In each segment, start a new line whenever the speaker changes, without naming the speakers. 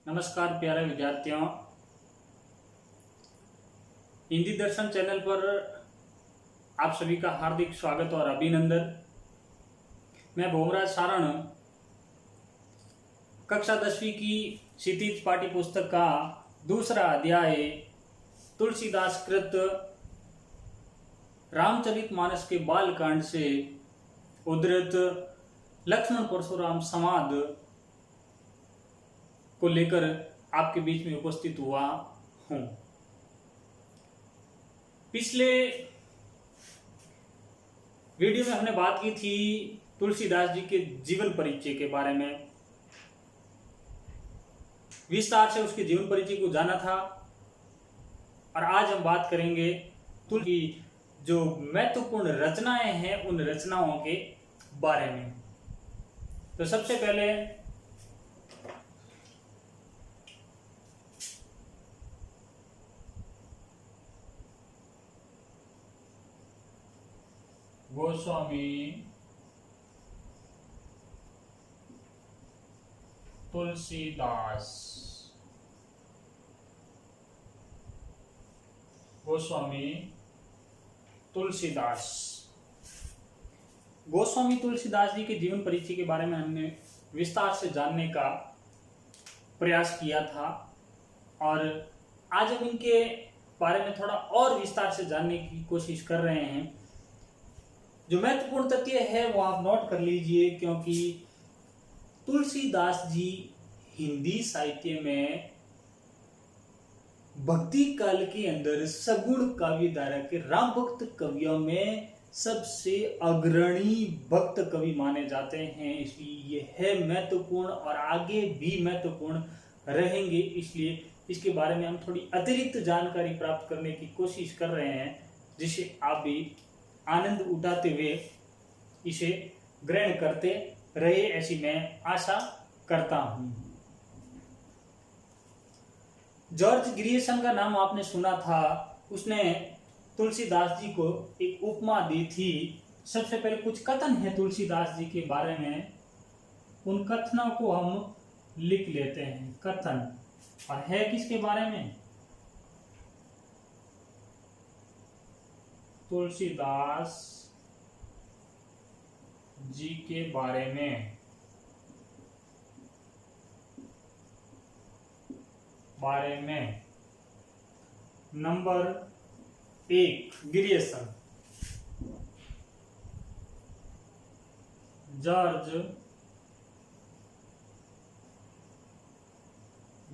नमस्कार प्यारे विद्यार्थियों। हिंदी दर्शन चैनल पर आप सभी का हार्दिक स्वागत और अभिनंदन। मैं भोमराज सारण कक्षा 10वीं की क्षितिज पाठ्य पुस्तक का दूसरा अध्याय तुलसीदास कृत रामचरितमानस के बालकांड से उद्धृत लक्ष्मण परशुराम संवाद को लेकर आपके बीच में उपस्थित हुआ हूं। पिछले वीडियो में हमने बात की थी तुलसीदास जी के जीवन परिचय के बारे में, विस्तार से उसके जीवन परिचय को जाना था। और आज हम बात करेंगे तुलसी जो महत्वपूर्ण रचनाएं हैं उन रचनाओं के बारे में। तो सबसे पहले गोस्वामी तुलसीदास गोस्वामी तुलसीदास जी के जीवन परिचय के बारे में हमने विस्तार से जानने का प्रयास किया था और आज हम इनके बारे में थोड़ा और विस्तार से जानने की कोशिश कर रहे हैं। जो महत्वपूर्ण तथ्य है वो आप नोट कर लीजिए, क्योंकि तुलसीदास जी हिंदी साहित्य में भक्ति काल के अंदर सगुण काव्य धारा के राम भक्त कवियों में सबसे अग्रणी भक्त कवि माने जाते हैं। इसलिए ये है महत्वपूर्ण और आगे भी महत्वपूर्ण रहेंगे। इसलिए इसके बारे में हम थोड़ी अतिरिक्त जानकारी प्राप्त करने की कोशिश कर रहे हैं, जिसे आप भी आनंद उठाते हुए इसे ग्रहण करते रहे, ऐसी मैं आशा करता हूं। जॉर्ज ग्रियर्सन का नाम आपने सुना था। उसने तुलसीदास जी को एक उपमा दी थी। सबसे पहले कुछ कथन है तुलसीदास जी के बारे में, उन कथनों को हम लिख लेते हैं। कथन और है किसके बारे में? तुलसीदास जी के बारे में। Number 1, Grierson. जॉर्ज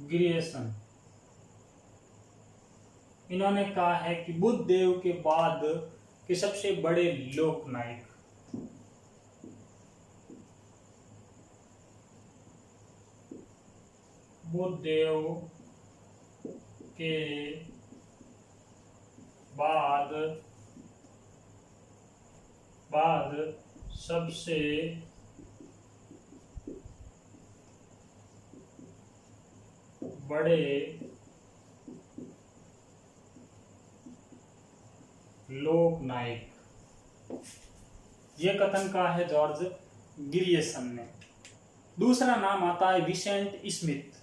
ग्रियर्सन इन्होंने कहा है कि बुद्ध देव के बाद के सबसे बड़े लोकनायक बुद्ध देव के बाद सबसे बड़े लोकनायक, यह कथन कहा है जॉर्ज ग्रियर्सन ने। दूसरा नाम आता है विसेंट स्मिथ।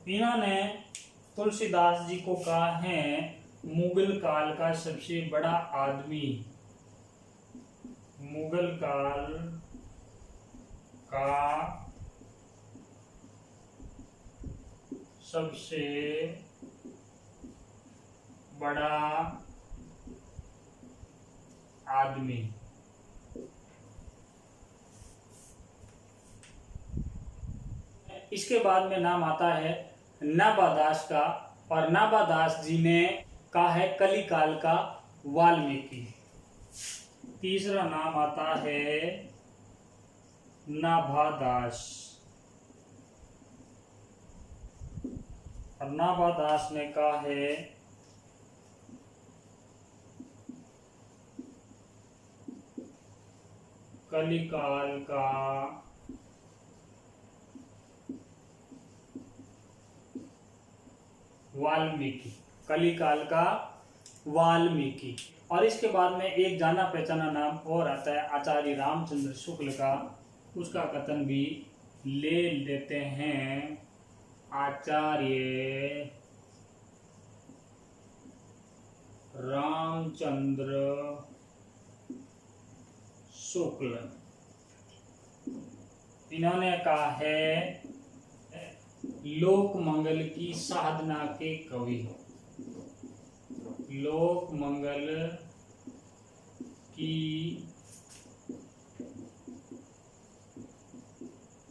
इन्होंने तुलसीदास जी को कहा है मुगल काल का सबसे बड़ा आदमी। मुगल काल का सबसे बड़ा आदमी। इसके बाद में नाम आता है नाभादास का, और नाभादास जी ने कहा है कलिकाल का वाल्मीकि। तीसरा नाम आता है नाभादास, और नाभादास ने कहा है कलिकाल का वाल्मीकि, कलिकाल का वाल्मीकि। और इसके बाद में एक जाना पहचाना नाम और आता है आचार्य रामचंद्र शुक्ल का, उसका कथन भी ले लेते हैं। आचार्य रामचंद्र शुक्ल, इन्होंने कहा है लोक मंगल की साधना के कवि, लोक मंगल की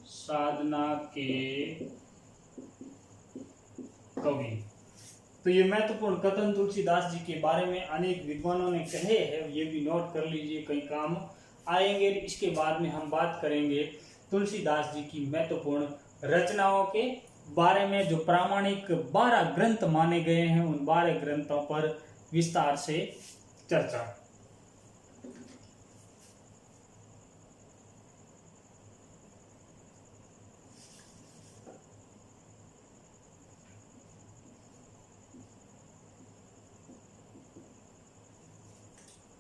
साधना के कवि। तो ये महत्वपूर्ण कथन तुलसीदास जी के बारे में अनेक विद्वानों ने कहे हैं, ये भी नोट कर लीजिए, कई काम आएंगे। इसके बाद में हम बात करेंगे तुलसीदास जी की महत्वपूर्ण रचनाओं के बारे में, जो प्रामाणिक 12 ग्रंथ माने गए हैं, उन 12 ग्रंथों पर विस्तार से चर्चा।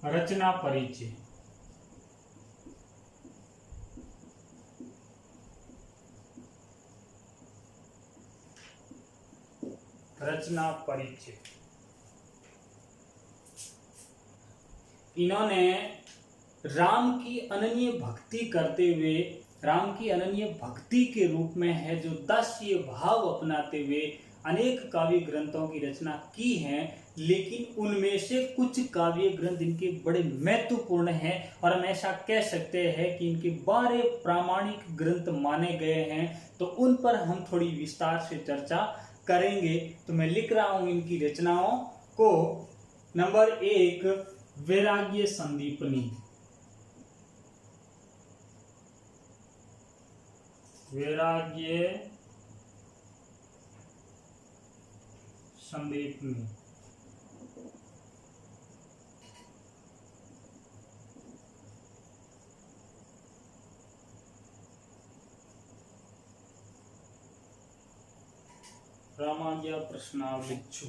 रचना परिचय। रचना परिचय, इन्होंने राम की अनन्य भक्ति करते हुए, राम की अनन्य भक्ति के रूप में है जो दास्य भाव अपनाते हुए अनेक काव्य ग्रंथों की रचना की है। लेकिन उनमें से कुछ काव्य ग्रंथ इनके बड़े महत्वपूर्ण हैं और हम ऐसा कह सकते हैं कि इनके 12 प्रामाणिक ग्रंथ माने गए हैं। तो उन पर हम थोड़ी विस्तार से चर्चा करेंगे। तो मैं लिख रहा हूं इनकी रचनाओं को। नंबर 1, वैराग्य संदीपनी। वैराग्य संदीपनी। रामाज्ञा प्रश्नावलिच्छु।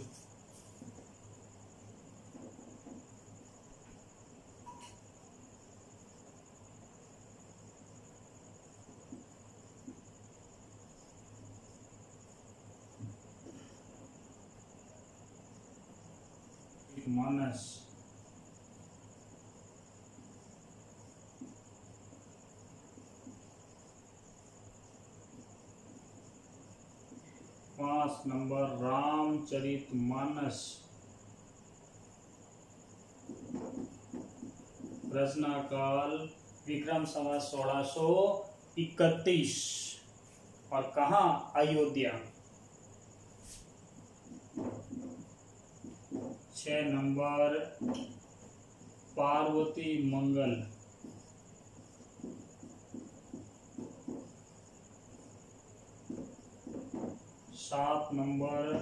मानस। पांच नंबर रामचरितमानस। रचना काल विक्रम संवत 1631 और कहाँ? अयोध्या। 6 नंबर पार्वती मंगल। 7 नंबर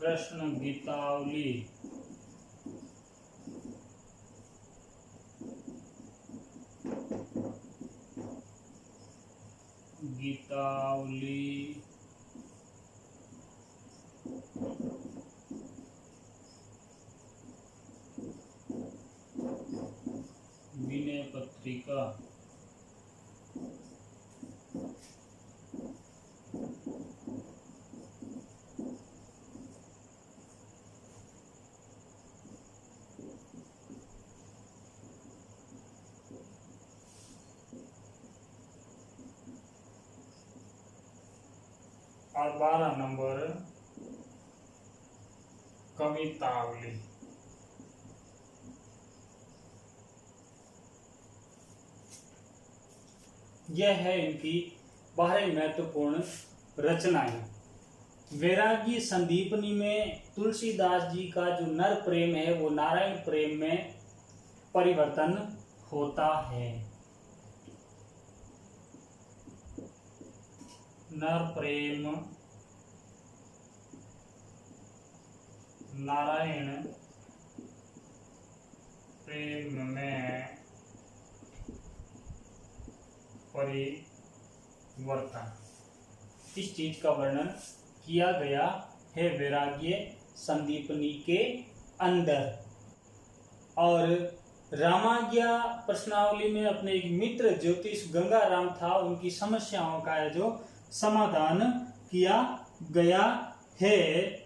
कृष्ण गीतावली। 'विनय पत्रिका'। 12 नंबर कवितावली। यह है इनकी 12 महत्वपूर्ण रचनाएं। वैरागी संदीपनी में तुलसीदास जी का जो नर प्रेम है वो नारायण प्रेम में परिवर्तन होता है। नर प्रेम नारायण प्रेम में परिवर्तन। इस चीज का वर्णन किया गया है वैराग्य संदीपनी के अंदर। और रामाज्ञा प्रश्नावली में अपने एक मित्र ज्योतिष गंगाराम था, उनकी समस्याओं का है जो समाधान किया गया है।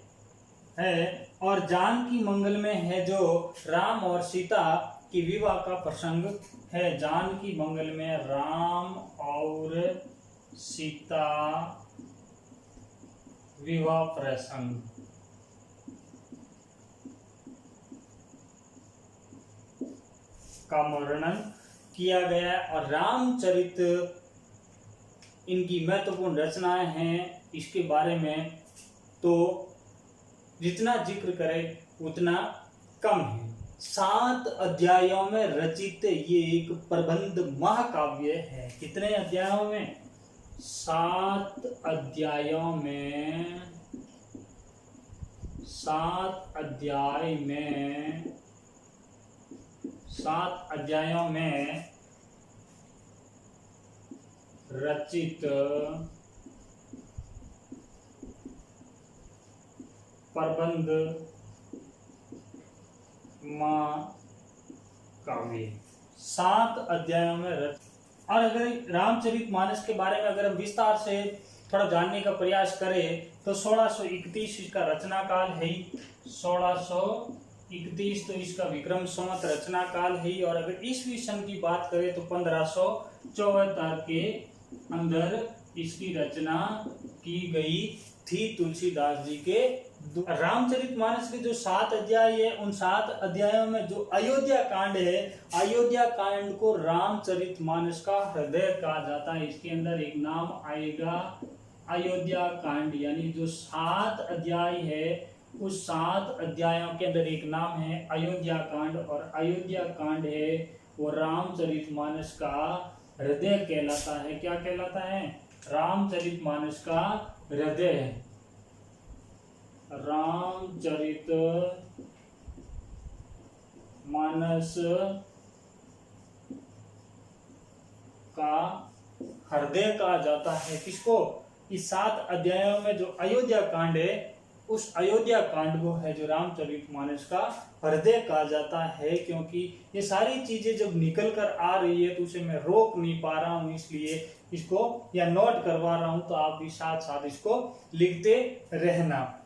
और जानकी मंगल में है जो राम और सीता की विवाह का प्रसंग है। जानकी मंगल में राम और सीता विवाह प्रसंग का वर्णन किया गया है। और रामचरित इनकी महत्वपूर्ण रचनाएं हैं, इसके बारे में तो जितना जिक्र करें उतना कम है। 7 अध्यायों में रचित ये एक प्रबंध महाकाव्य है। कितने अध्यायों में? 7 अध्यायों में, 7 अध्यायों में रचित प्रबंध महाकाव्य 7 अध्यायों में रचित। और अगर रामचरितमानस के बारे में अगर हम विस्तार से थोड़ा जानने का प्रयास करें तो 1631 इसका रचना काल है। 1631 तो इसका विक्रम संवत रचना काल है। और अगर ईस्वी सन की बात करें तो 1574 के अंदर इसकी रचना की गई थी तुलसीदास जी के। रामचरितमानस के जो 7 अध्याय है, उन 7 अध्यायों में जो अयोध्या कांड है, अयोध्या कांड को रामचरितमानस का हृदय कहा जाता है। इसके अंदर एक नाम आएगा अयोध्या कांड, यानी जो 7 अध्याय है उस 7 अध्यायों के अंदर एक नाम है अयोध्या कांड। और अयोध्या कांड है वो रामचरितमानस का हृदय कहलाता है। क्या कहलाता है? रामचरितमानस का हृदय। रामचरित मानस का हृदय कहा जाता है। किसको? इस 7 अध्यायों में जो अयोध्या कांड है, उस अयोध्या कांड को है जो रामचरितमानस का हृदय कहा जाता है। क्योंकि ये सारी चीजें जब निकल कर आ रही है तो उसे मैं रोक नहीं पा रहा हूं, इसलिए इसको या नोट करवा रहा हूं, तो आप भी साथ साथ इसको लिखते रहना।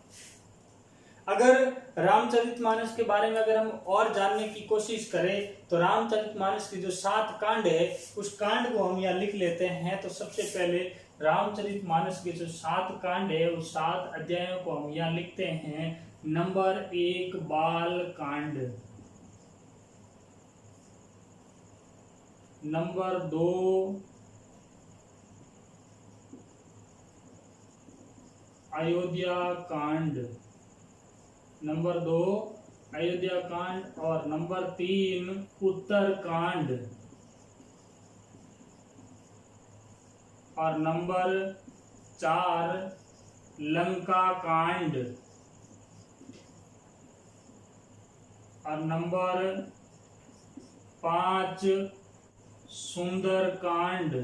अगर रामचरितमानस के बारे में अगर हम और जानने की कोशिश करें तो रामचरितमानस के जो 7 कांड है उस कांड को हम यहाँ लिख लेते हैं। तो सबसे पहले रामचरितमानस के जो 7 कांड है उस 7 अध्यायों को हम यहाँ लिखते हैं। नंबर 1 बाल कांड, नंबर 2 अयोध्या कांड, नंबर 2 अयोध्या कांड, और नंबर 3 उत्तर कांड, और नंबर 4 लंका कांड, और नंबर 5 सुंदर कांड,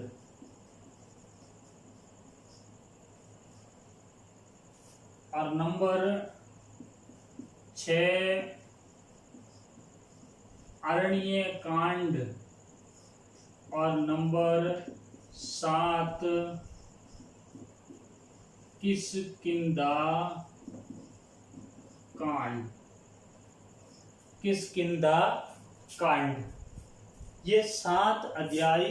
और नंबर 6 अरण्य कांड, और नंबर 7 किष्किंधा कांड। किष्किंधा कांड ये 7 अध्याय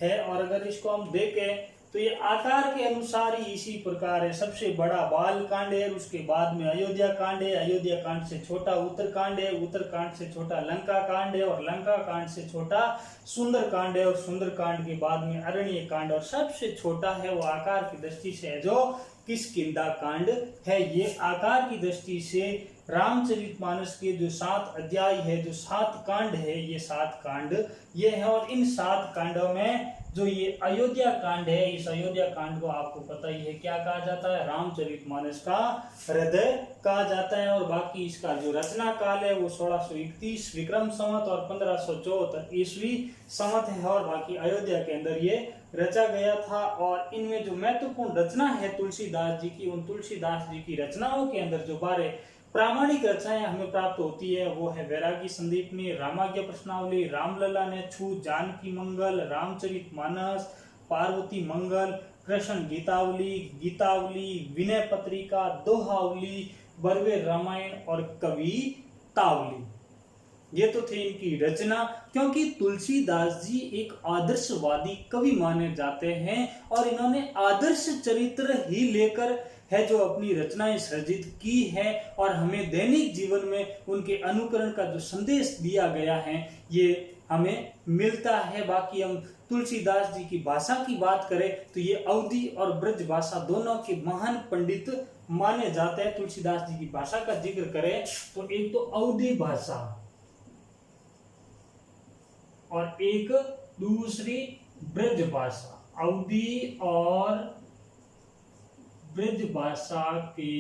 है। और अगर इसको हम देखें तो ये आकार के अनुसार ही इसी प्रकार है। सबसे बड़ा बाल कांड है, उसके बाद में अयोध्या कांड है, अयोध्या कांड से छोटा उत्तर कांड है, उत्तर कांड से छोटा लंका कांड है, और लंका कांड से छोटा सुंदर कांड है, और सुंदर कांड के बाद में अरण्य कांड, और सबसे छोटा है वो आकार की दृष्टि से है जो किष्किंधा कांड है। ये आकार की दृष्टि से रामचरितमानस के जो 7 अध्याय है, जो 7 कांड है, ये 7 कांड ये है। और इन 7 कांडों में जो ये अयोध्या कांड है, इस अयोध्या कांड को आपको पता ही है क्या कहा जाता है? रामचरितमानस का हृदय कहा जाता है। और बाकी इसका जो रचना काल है वो 1631 विक्रम संवत और 1574 ईस्वी संवत है। और बाकी अयोध्या के अंदर ये रचा गया था। और इनमें जो महत्वपूर्ण रचना है तुलसीदास जी की, उन तुलसीदास जी की रचनाओं के अंदर जो 12 प्रामाणिक रचनाएं हमें प्राप्त होती है वो है वैरागी संदीपनी, रामाज्ञा प्रश्नावली, रामलला ने छू, जानकी मंगल, रामचरितमानस, पार्वती मंगल, कृष्ण गीतावली, गीतावली, विनय पत्रिका, दोहावली, बरवे रामायण और कवितावली। ये तो थे इनकी रचना। क्योंकि तुलसीदास जी एक आदर्शवादी कवि माने जाते हैं और इन्होंने आदर्श चरित्र ही लेकर है जो अपनी रचनाएं सृजित की है और हमें दैनिक जीवन में उनके अनुकरण का जो संदेश दिया गया है ये हमें मिलता है। बाकी हम तुलसीदास जी की भाषा की बात करें तो ये अवधी और ब्रज भाषा दोनों के महान पंडित माने जाते हैं। तुलसीदास जी की भाषा का जिक्र करें तो एक तो अवधी भाषा और एक दूसरी ब्रज भाषा। अवधी और ब्रज भाषा के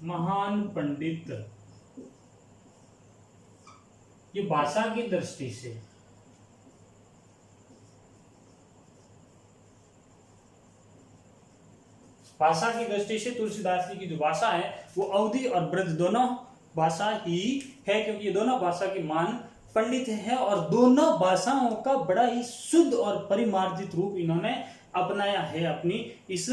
महान पंडित, ये भाषा की दृष्टि से तुलसीदास जी की जो भाषा है वो अवधी और ब्रज दोनों भाषा ही है, क्योंकि ये दोनों भाषा के महान पंडित है और दोनों भाषाओं का बड़ा ही शुद्ध और परिमार्जित रूप इन्होंने अपनाया है अपनी इस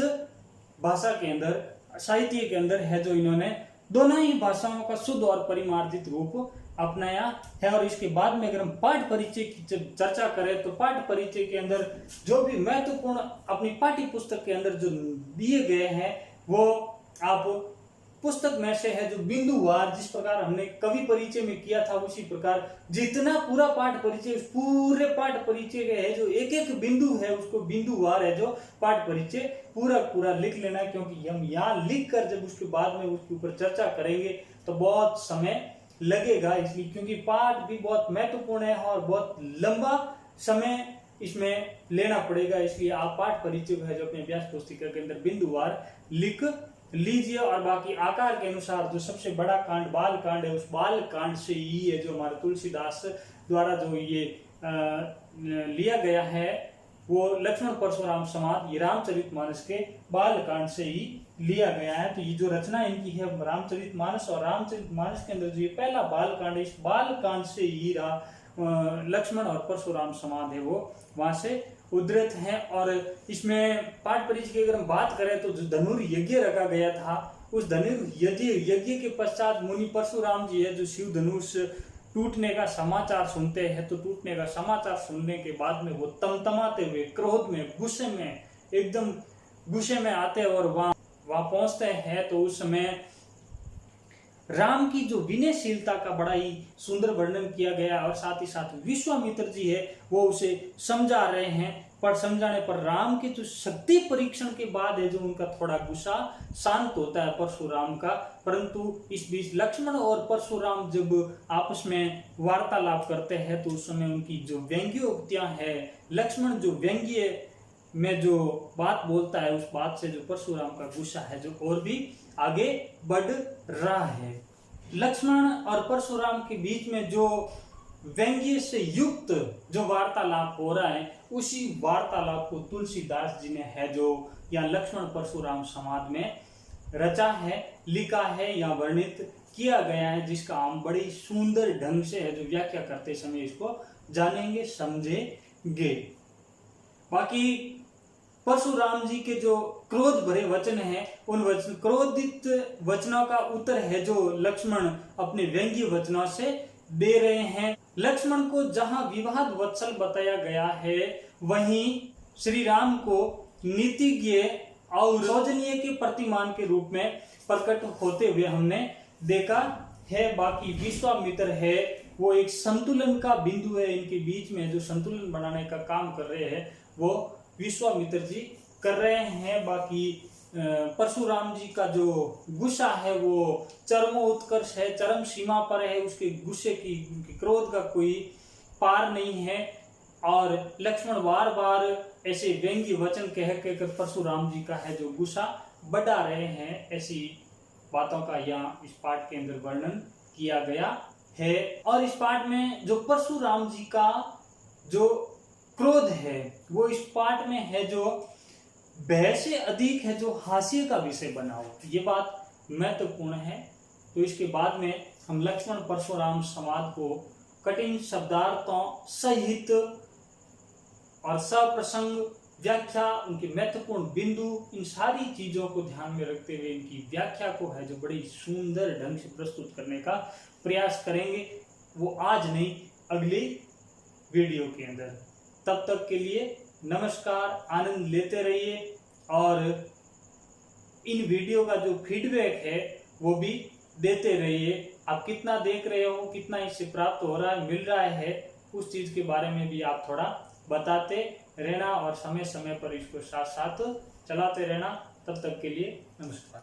भाषा के अंदर, साहित्य के अंदर है जो इन्होंने दोनों ही भाषाओं का शुद्ध और परिमार्जित रूप अपनाया है। और इसके बाद में अगर हम पाठ परिचय की जब चर्चा करें तो पाठ परिचय के अंदर जो भी महत्वपूर्ण अपनी पाठ्य पुस्तक के अंदर जो दिए गए हैं वो आप पुस्तक में से है जो बिंदुवार, जिस प्रकार हमने कवि परिचय में किया था उसी प्रकार जितना पूरा पाठ परिचय, पूरे पाठ परिचय के है जो एक एक बिंदु है उसको बिंदुवार है जो पाठ परिचय पूरा लिख लेना है। क्योंकि हम यहाँ लिख कर जब उसके बाद में उसके ऊपर चर्चा करेंगे तो बहुत समय लगेगा, इसलिए क्योंकि पाठ भी बहुत महत्वपूर्ण है और बहुत लंबा समय इसमें लेना पड़ेगा, इसलिए आप पाठ परिचय है जो अपने अभ्यास पुस्तिका के अंदर बिंदुवार लिख लीजिए। और बाकी आकार के अनुसार जो सबसे बड़ा कांड बाल कांड है उस बाल कांड से ही है जो हमारे तुलसीदास द्वारा जो ये लिया गया है वो लक्ष्मण परशुराम संवाद, ये रामचरितमानस के बाल कांड से ही लिया गया है। तो ये जो रचना इनकी है रामचरितमानस, और रामचरितमानस के अंदर जो ये पहला बाल कांड है इस बाल कांड से ही लक्ष्मण और परशुराम संवाद है वो वहां से उद्धृत है। और इसमें पाठ परिचय की अगर हम बात करें तो जो धनुर्यज्ञ रखा गया था उस धनुर्यज्ञ के पश्चात मुनि परशुराम जी है जो शिव धनुष टूटने का समाचार सुनते हैं, तो टूटने का समाचार सुनने के बाद में वो तमतमाते हुए क्रोध में गुस्से में एकदम गुस्से में आते हैं और वहां पहुंचते हैं। तो उस समय राम की जो विनयशीलता का बड़ा ही सुंदर वर्णन किया गया और साथ ही साथ विश्वामित्र जी है वो उसे समझा रहे हैं, पर समझाने पर राम के जो शक्ति परीक्षण के बाद है जो उनका थोड़ा गुस्सा शांत होता है परशुराम का। परंतु इस बीच लक्ष्मण और परशुराम जब आपस में वार्तालाप करते हैं तो उस समय उनकी जो व्यंग्योक्तियां है, लक्ष्मण जो व्यंग्य में जो बात बोलता है उस बात से जो परशुराम का गुस्सा है जो और भी आगे बढ़ रहा है। लक्ष्मण और परशुराम के बीच में जो व्यंग्य से युक्त जो वार्तालाप हो रहा है उसी वार्तालाप को तुलसीदास जी ने है जो या लक्ष्मण परशुराम संवाद में रचा है, लिखा है या वर्णित किया गया है, जिसका हम बड़ी सुंदर ढंग से है जो व्याख्या करते समय इसको जानेंगे समझेंगे। बाकी परशुराम जी के जो क्रोध भरे वचन हैं उन क्रोधित वचनों का उत्तर है जो लक्ष्मण अपने व्यंग्य वचनों से दे रहे हैं। लक्ष्मण को जहां विवाद वत्सल बताया गया है वहीं श्री राम को नीतिज्ञ और सौजन्य के प्रतिमान के रूप में प्रकट होते हुए हमने देखा है। बाकी विश्वामित्र है वो एक संतुलन का बिंदु है, इनके बीच में जो संतुलन बनाने का काम कर रहे हैं वो विश्वामित्र जी कर रहे हैं। बाकी परशुराम जी का जो गुस्सा है वो चरमोत्कर्ष है, चरम सीमा पर है, उसके गुस्से की क्रोध का कोई पार नहीं है। और लक्ष्मण बार बार ऐसे व्यंग्य वचन कहकर परशुराम जी का है जो गुस्सा बढ़ा रहे हैं, ऐसी बातों का यहाँ इस पाठ के अंदर वर्णन किया गया है। और इस पाठ में जो परशुराम जी का जो क्रोध है वो इस पाठ में है जो भय से अधिक है, जो हास्य का विषय बना हो, ये बात महत्वपूर्ण है। तो इसके बाद में हम लक्ष्मण परशुराम संवाद को कठिन शब्दार्थों सहित और सप्रसंग व्याख्या, उनके महत्वपूर्ण बिंदु, इन सारी चीजों को ध्यान में रखते हुए इनकी व्याख्या को है जो बड़ी सुंदर ढंग से प्रस्तुत करने का प्रयास करेंगे। वो आज नहीं, अगली वीडियो के अंदर। तब तक के लिए नमस्कार, आनंद लेते रहिए और इन वीडियो का जो फीडबैक है वो भी देते रहिए। आप कितना देख रहे हो, कितना इससे प्राप्त हो रहा है, मिल रहा है, उस चीज के बारे में भी आप थोड़ा बताते रहना और समय समय पर इसको साथ साथ चलाते रहना। तब तक के लिए नमस्कार।